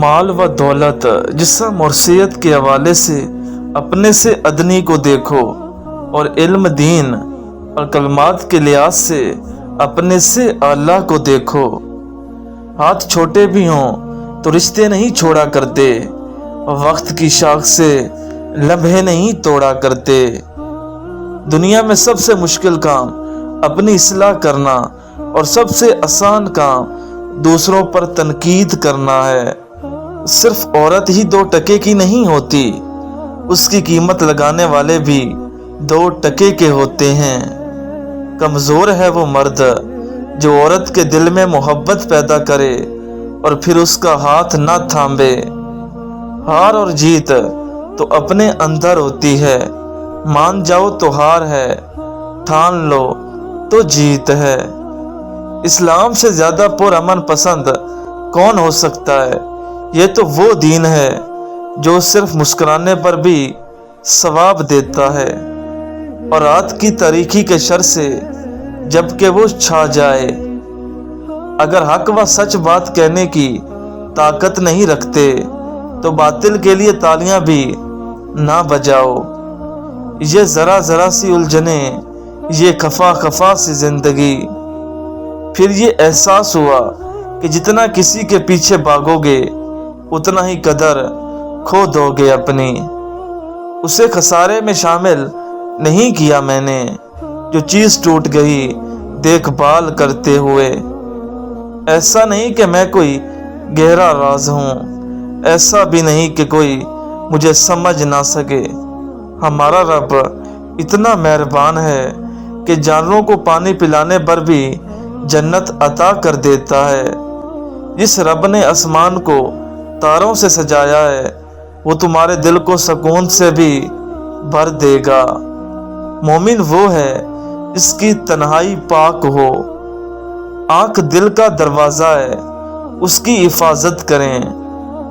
مال و دولت، جسم اور صحت کے حوالے سے اپنے سے ادنی کو دیکھو، اور علم، دین اور کلمات کے لحاظ سے اپنے سے اعلیٰ کو دیکھو۔ ہاتھ چھوٹے بھی ہوں تو رشتے نہیں چھوڑا کرتے، وقت کی شاخ سے لمحے نہیں توڑا کرتے۔ دنیا میں سب سے مشکل کام اپنی اصلاح کرنا اور سب سے آسان کام دوسروں پر تنقید کرنا ہے۔ صرف عورت ہی 2 ٹکے کی نہیں ہوتی، اس کی قیمت لگانے والے بھی 2 ٹکے کے ہوتے ہیں۔ کمزور ہے وہ مرد جو عورت کے دل میں محبت پیدا کرے اور پھر اس کا ہاتھ نہ تھامے۔ ہار اور جیت تو اپنے اندر ہوتی ہے، مان جاؤ تو ہار ہے، ٹھان لو تو جیت ہے۔ اسلام سے زیادہ پرامن پسند کون ہو سکتا ہے؟ یہ تو وہ دین ہے جو صرف مسکرانے پر بھی ثواب دیتا ہے، اور رات کی تاریکی کے شر سے جب کہ وہ چھا جائے۔ اگر حق و سچ بات کہنے کی طاقت نہیں رکھتے تو باطل کے لیے تالیاں بھی نہ بجاؤ۔ یہ ذرا ذرا سی الجھنیں، یہ خفا خفا سی زندگی۔ پھر یہ احساس ہوا کہ جتنا کسی کے پیچھے بھاگو گے اتنا ہی قدر کھو دو گے اپنی۔ اسے خسارے میں شامل نہیں کیا میں نے جو چیز ٹوٹ گئی دیکھ بھال کرتے ہوئے۔ ایسا نہیں کہ میں کوئی گہرا راز ہوں، ایسا بھی نہیں کہ کوئی مجھے سمجھ نہ سکے۔ ہمارا رب اتنا مہربان ہے کہ جانوروں کو پانی پلانے پر بھی جنت عطا کر دیتا ہے۔ جس رب نے آسمان کو تاروں سے سجایا ہے وہ تمہارے دل کو سکون سے بھی بھر دے گا۔ مومن وہ ہے جس کی تنہائی پاک ہو، آنکھ دل کا دروازہ ہے، اس کی حفاظت کریں۔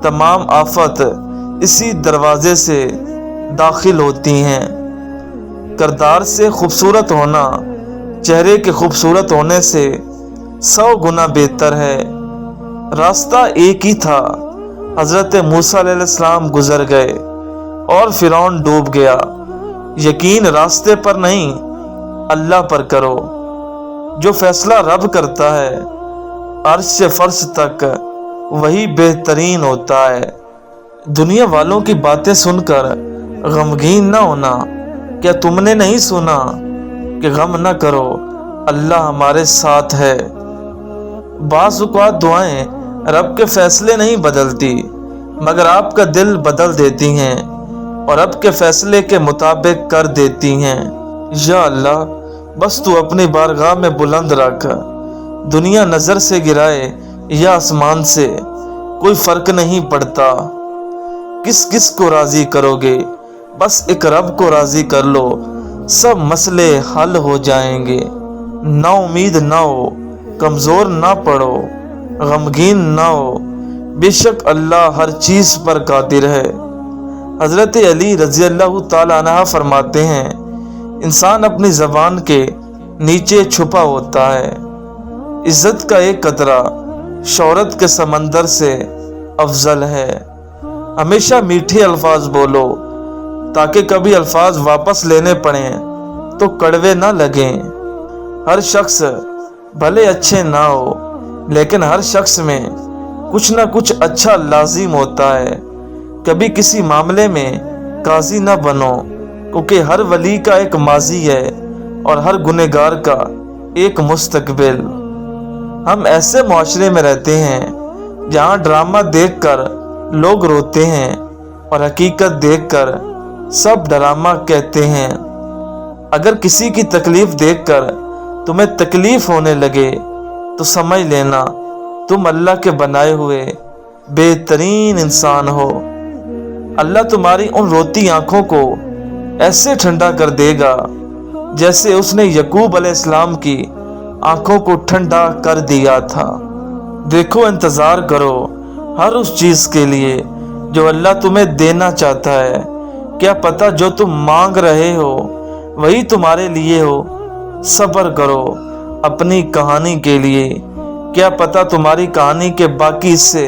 تمام آفت اسی دروازے سے داخل ہوتی ہیں۔ کردار سے خوبصورت ہونا چہرے کے خوبصورت ہونے سے 100 گنا بہتر ہے۔ راستہ ایک ہی تھا، حضرت موسیٰ علیہ السلام گزر گئے اور فرعون ڈوب گیا۔ یقین راستے پر نہیں اللہ پر کرو۔ جو فیصلہ رب کرتا ہے عرش سے فرش تک وہی بہترین ہوتا ہے۔ دنیا والوں کی باتیں سن کر غمگین نہ ہونا۔ کیا تم نے نہیں سنا کہ غم نہ کرو، اللہ ہمارے ساتھ ہے۔ بعض اوقات دعائیں رب کے فیصلے نہیں بدلتی مگر آپ کا دل بدل دیتی ہیں اور رب کے فیصلے کے مطابق کر دیتی ہیں۔ یا اللہ، بس تو اپنی بارگاہ میں بلند رکھ۔ دنیا نظر سے گرائے یا آسمان سے کوئی فرق نہیں پڑتا۔ کس کس کو راضی کرو گے؟ بس ایک رب کو راضی کر لو، سب مسئلے حل ہو جائیں گے۔ نا امید نہ ہو، کمزور نہ پڑو، غمگین نہ ہو، بے شک اللہ ہر چیز پر قادر ہے۔ حضرت علی رضی اللہ تعالی عنہ فرماتے ہیں، انسان اپنی زبان کے نیچے چھپا ہوتا ہے۔ عزت کا ایک قطرہ شہرت کے سمندر سے افضل ہے۔ ہمیشہ میٹھے الفاظ بولو تاکہ کبھی الفاظ واپس لینے پڑیں تو کڑوے نہ لگیں۔ ہر شخص بھلے اچھے نہ ہو لیکن ہر شخص میں کچھ نہ کچھ اچھا لازم ہوتا ہے۔ کبھی کسی معاملے میں قاضی نہ بنو کیونکہ ہر ولی کا ایک ماضی ہے اور ہر گنہگار کا ایک مستقبل۔ ہم ایسے معاشرے میں رہتے ہیں جہاں ڈرامہ دیکھ کر لوگ روتے ہیں اور حقیقت دیکھ کر سب ڈرامہ کہتے ہیں۔ اگر کسی کی تکلیف دیکھ کر تمہیں تکلیف ہونے لگے تو سمجھ لینا تم اللہ کے بنائے ہوئے بہترین انسان ہو۔ اللہ تمہاری ان روتی آنکھوں کو ایسے ٹھنڈا کر دے گا جیسے اس نے یعقوب علیہ السلام کی آنکھوں کو ٹھنڈا کر دیا تھا۔ دیکھو، انتظار کرو ہر اس چیز کے لیے جو اللہ تمہیں دینا چاہتا ہے۔ کیا پتہ جو تم مانگ رہے ہو وہی تمہارے لیے ہو۔ صبر کرو اپنی کہانی کے لیے، کیا پتہ تمہاری کہانی کے باقی حصے